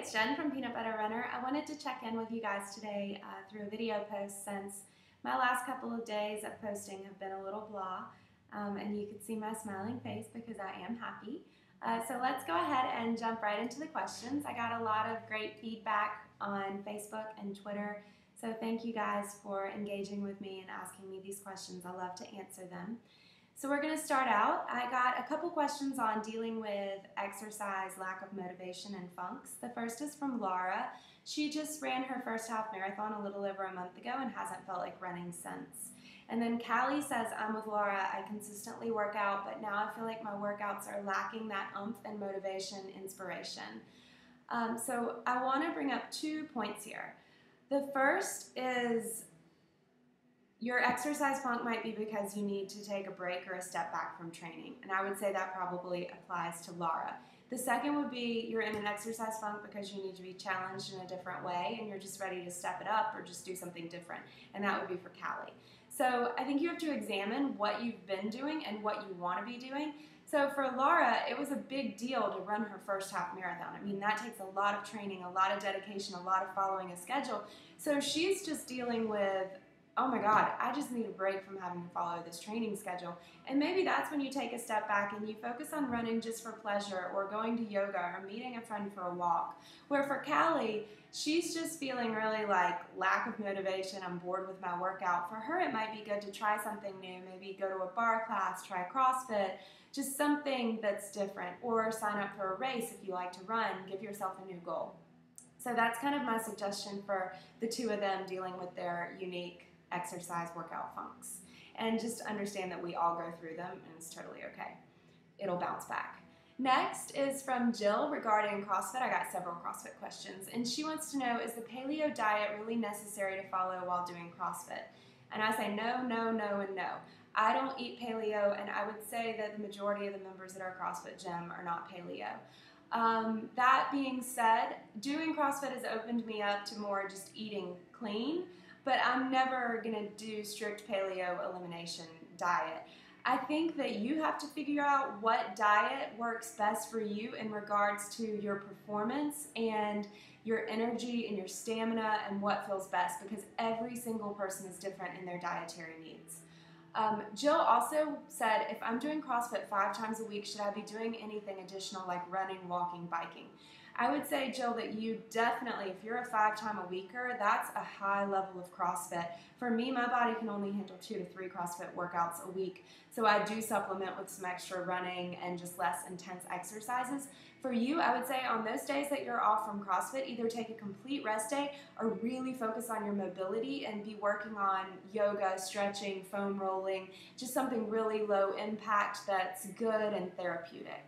it's Jen from Peanut Butter Runner. I wanted to check in with you guys today through a video post since my last couple of days of posting have been a little blah, and you can see my smiling face because I am happy. So let's go ahead and jump right into the questions. I got a lot of great feedback on Facebook and Twitter, so thank you guys for engaging with me and asking me these questions. I love to answer them. So we're going to start out. I got a couple questions on dealing with exercise, lack of motivation, and funks. The first is from Laura. She just ran her first half marathon a little over a month ago and hasn't felt like running since. And then Callie says, I'm with Laura. I consistently work out, but now I feel like my workouts are lacking that oomph and motivation, inspiration. So I want to bring up 2 points here. The first is your exercise funk might be because you need to take a break or a step back from training, and I would say that probably applies to Laura. The second would be you're in an exercise funk because you need to be challenged in a different way and you're just ready to step it up or just do something different, and that would be for Callie. So I think you have to examine what you've been doing and what you want to be doing. So for Laura, it was a big deal to run her first half marathon. I mean, that takes a lot of training, a lot of dedication, a lot of following a schedule. So she's just dealing with, oh my God, I just need a break from having to follow this training schedule. And maybe that's when you take a step back and you focus on running just for pleasure or going to yoga or meeting a friend for a walk. Where for Callie, she's just feeling really like lack of motivation. I'm bored with my workout. For her, it might be good to try something new. Maybe go to a bar class, try CrossFit, just something that's different, or sign up for a race if you like to run, give yourself a new goal. So that's kind of my suggestion for the two of them dealing with their unique exercise workout funks. And just understand that we all go through them and it's totally okay. It'll bounce back. Next is from Jill regarding CrossFit. I got several CrossFit questions, and she wants to know, is the paleo diet really necessary to follow while doing CrossFit? And I say no, no, no, and no. I don't eat paleo, and I would say that the majority of the members at our CrossFit gym are not paleo. That being said, doing CrossFit has opened me up to more just eating clean, but I'm never going to do strict paleo elimination diet. I think that you have to figure out what diet works best for you in regards to your performance and your energy and your stamina and what feels best, because every single person is different in their dietary needs. Jill also said, if I'm doing CrossFit 5 times a week, should I be doing anything additional like running, walking, biking? I would say, Jill, that you definitely, if you're a 5-time-a-weeker, that's a high level of CrossFit. For me, my body can only handle 2 to 3 CrossFit workouts a week, so I do supplement with some extra running and just less intense exercises. For you, I would say on those days that you're off from CrossFit, either take a complete rest day or really focus on your mobility and be working on yoga, stretching, foam rolling, just something really low impact that's good and therapeutic.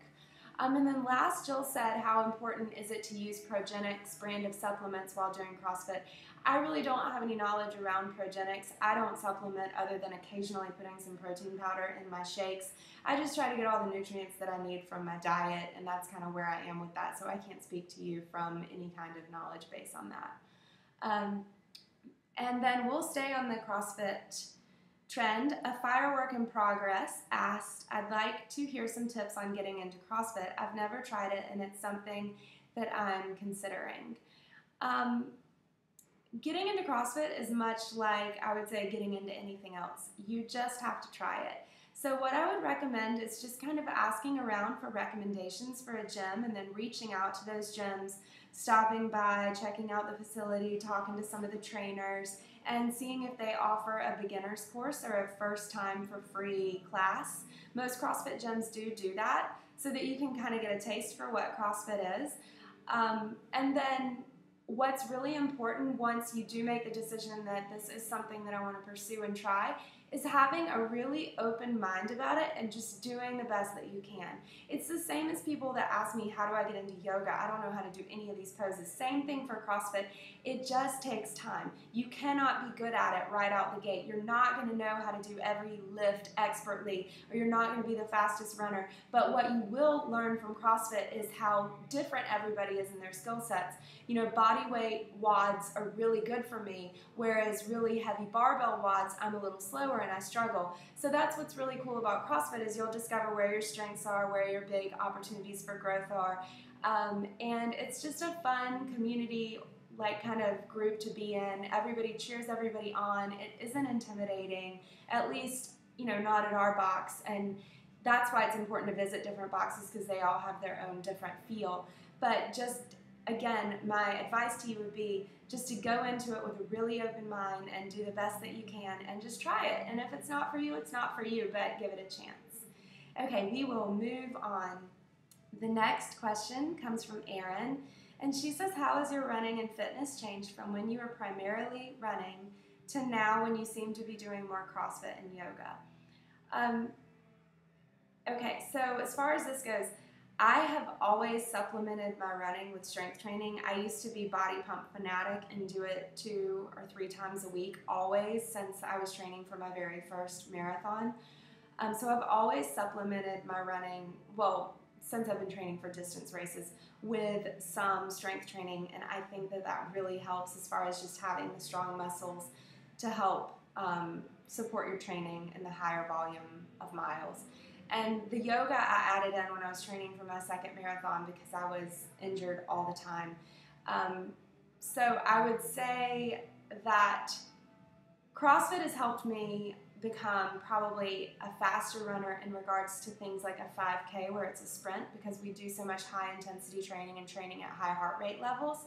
And then last, Jill said, how important is it to use Progenics brand of supplements while doing CrossFit? I really don't have any knowledge around Progenics. I don't supplement other than occasionally putting some protein powder in my shakes. I just try to get all the nutrients that I need from my diet, and that's kind of where I am with that, so I can't speak to you from any kind of knowledge base on that. And then we'll stay on the CrossFit trend. A firework in progress asked, I'd like to hear some tips on getting into CrossFit. I've never tried it, and it's something that I'm considering. Getting into CrossFit is much like, I would say, getting into anything else. You just have to try it. So what I would recommend is just kind of asking around for recommendations for a gym and then reaching out to those gyms, stopping by, checking out the facility, talking to some of the trainers, and seeing if they offer a beginner's course or a first time for free class. Most CrossFit gyms do that so that you can kind of get a taste for what CrossFit is. And then what's really important once you do make the decision that this is something that I want to pursue and try is having a really open mind about it and just doing the best that you can. It's the same as people that ask me, how do I get into yoga? I don't know how to do any of these poses. Same thing for CrossFit. It just takes time. You cannot be good at it right out the gate. You're not going to know how to do every lift expertly, or you're not going to be the fastest runner. But what you will learn from CrossFit is how different everybody is in their skill sets. You know, body weight wads are really good for me, whereas really heavy barbell wads, I'm a little slower and I struggle. So that's what's really cool about CrossFit is you'll discover where your strengths are, where your big opportunities for growth are. And it's just a fun community, like kind of group to be in. Everybody cheers everybody on. It isn't intimidating, at least, you know, not at our box. And that's why it's important to visit different boxes, because they all have their own different feel. But just, again, my advice to you would be just to go into it with a really open mind and do the best that you can and just try it. And if it's not for you, it's not for you, but give it a chance. Okay, we will move on. The next question comes from Erin, and she says, how has your running and fitness changed from when you were primarily running to now when you seem to be doing more CrossFit and yoga? Okay, so as far as this goes, I have always supplemented my running with strength training. I used to be body pump fanatic and do it 2 or 3 times a week, always, since I was training for my very first marathon. So I've always supplemented my running, well, since I've been training for distance races, with some strength training, and I think that that really helps as far as just having the strong muscles to help support your training in the higher volume of miles. And the yoga I added in when I was training for my second marathon because I was injured all the time. So I would say that CrossFit has helped me become probably a faster runner in regards to things like a 5K where it's a sprint, because we do so much high intensity training and training at high heart rate levels.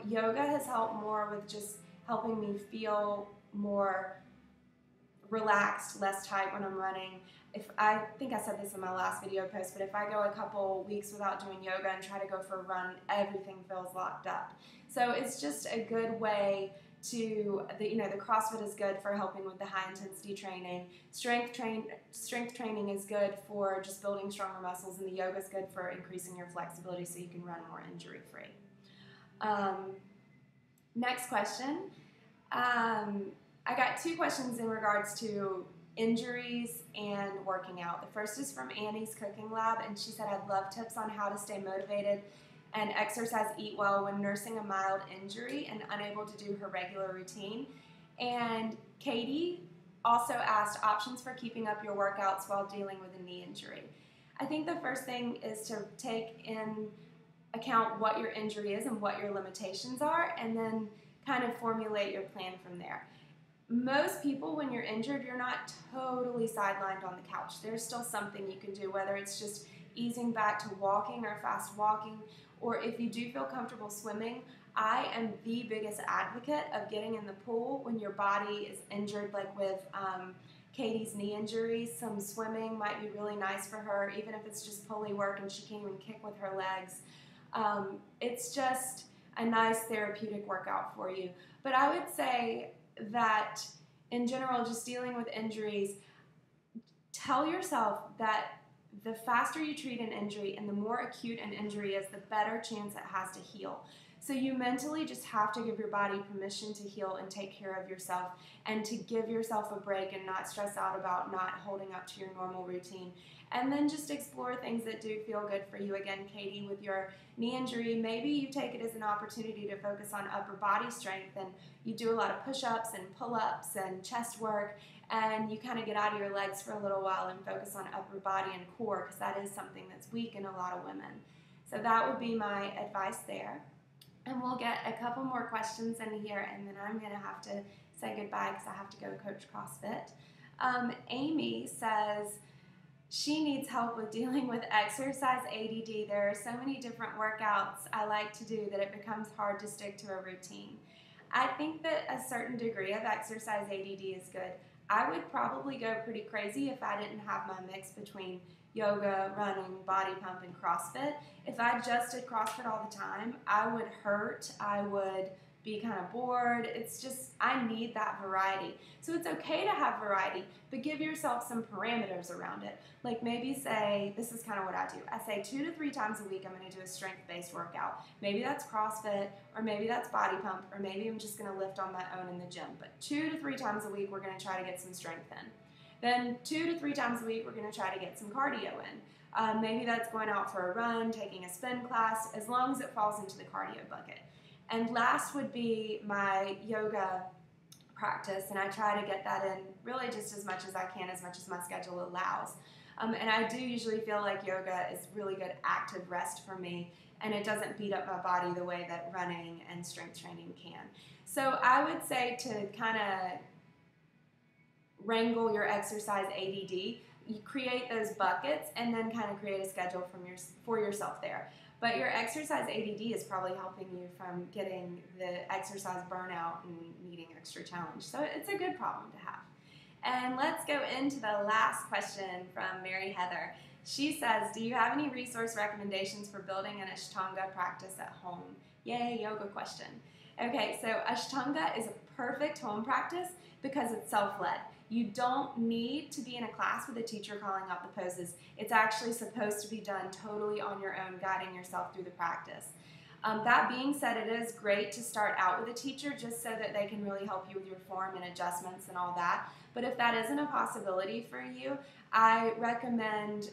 Yoga has helped more with just helping me feel more relaxed, less tight when I'm running. I think I said this in my last video post, but if I go a couple weeks without doing yoga and try to go for a run, everything feels locked up. So it's just a good way to, the CrossFit is good for helping with the high intensity training. Strength training is good for just building stronger muscles, and the yoga is good for increasing your flexibility so you can run more injury free. Next question. I got 2 questions in regards to injuries and working out. The first is from Annie's Cooking Lab, and she said, I'd love tips on how to stay motivated and exercise, eat well when nursing a mild injury and unable to do her regular routine. And Katie also asked options for keeping up your workouts while dealing with a knee injury. I think the first thing is to take in account what your injury is and what your limitations are, and then kind of formulate your plan from there. Most people, when you're injured, you're not totally sidelined on the couch. There's still something you can do, whether it's just easing back to walking or fast walking, or if you do feel comfortable swimming. I am the biggest advocate of getting in the pool when your body is injured, like with Katie's knee injury. Some swimming might be really nice for her, even if it's just pulley work and she can't even kick with her legs. It's just a nice therapeutic workout for you. But I would say that in general, just dealing with injuries, tell yourself that the faster you treat an injury and the more acute an injury is, the better chance it has to heal. So you mentally just have to give your body permission to heal and take care of yourself, and to give yourself a break and not stress out about not holding up to your normal routine. And then just explore things that do feel good for you. Again, Katie, with your knee injury, maybe you take it as an opportunity to focus on upper body strength, and you do a lot of push-ups and pull-ups and chest work, and you kind of get out of your legs for a little while and focus on upper body and core, because that is something that's weak in a lot of women. So that would be my advice there. And we'll get a couple more questions in here, and then I'm going to have to say goodbye because I have to go coach CrossFit. Amy says she needs help with dealing with exercise ADD. There are so many different workouts I like to do that it becomes hard to stick to a routine. I think that a certain degree of exercise ADD is good. I would probably go pretty crazy if I didn't have my mix between yoga, running, body pump, and CrossFit. If I just did CrossFit all the time, I would hurt. I would be kind of bored. It's just, I need that variety. So it's okay to have variety, but give yourself some parameters around it. Like maybe say, this is kind of what I do. I say 2 to 3 times a week I'm going to do a strength-based workout. Maybe that's CrossFit, or maybe that's body pump, or maybe I'm just going to lift on my own in the gym. But 2 to 3 times a week we're going to try to get some strength in. Then 2 to 3 times a week we're going to try to get some cardio in. Maybe that's going out for a run, taking a spin class, as long as it falls into the cardio bucket. And last would be my yoga practice, and I try to get that in really just as much as I can, as much as my schedule allows. And I do usually feel like yoga is really good active rest for me, and it doesn't beat up my body the way that running and strength training can. So I would say to kind of wrangle your exercise ADD, you create those buckets and then kind of create a schedule for yourself there. But your exercise ADD is probably helping you from getting the exercise burnout and needing extra challenge. So it's a good problem to have. And let's go into the last question from Mary Heather. She says, do you have any resource recommendations for building an Ashtanga practice at home? Yay, yoga question. Okay, so Ashtanga is a perfect home practice because it's self-led. You don't need to be in a class with a teacher calling out the poses. It's actually supposed to be done totally on your own, guiding yourself through the practice. That being said, it is great to start out with a teacher just so that they can really help you with your form and adjustments and all that. But if that isn't a possibility for you, I recommend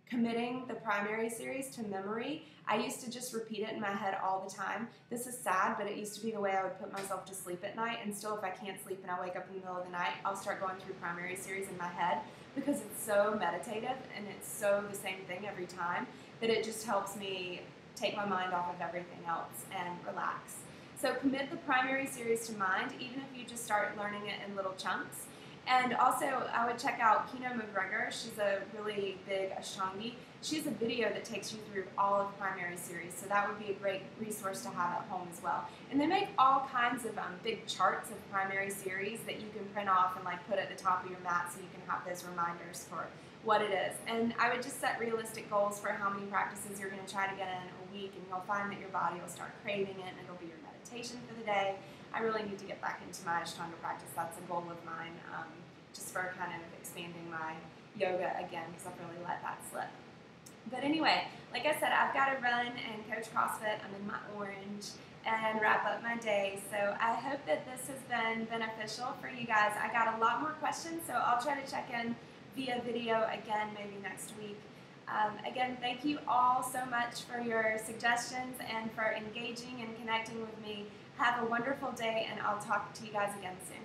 committing the primary series to memory. I used to just repeat it in my head all the time. This is sad, but it used to be the way I would put myself to sleep at night, and still if I can't sleep and I wake up in the middle of the night, I'll start going through primary series in my head because it's so meditative and it's so the same thing every time that it just helps me take my mind off of everything else and relax. So commit the primary series to mind, even if you just start learning it in little chunks. And also, I would check out Kino McGregor. She's a really big Ashtangi. She has a video that takes you through all of primary series, so that would be a great resource to have at home as well. And they make all kinds of big charts of primary series that you can print off and like put at the top of your mat so you can have those reminders for what it is. And I would just set realistic goals for how many practices you're going to try to get in a week, and you'll find that your body will start craving it, and it'll be your meditation for the day. I really need to get back into my Ashtanga practice. That's a goal of mine, just for kind of expanding my yoga again, because I've really let that slip. But anyway, like I said, I've got to run and coach CrossFit. I'm in my orange and wrap up my day. So I hope that this has been beneficial for you guys. I got a lot more questions, so I'll try to check in via video again maybe next week. Again, thank you all so much for your suggestions and for engaging and connecting with me. Have a wonderful day, and I'll talk to you guys again soon.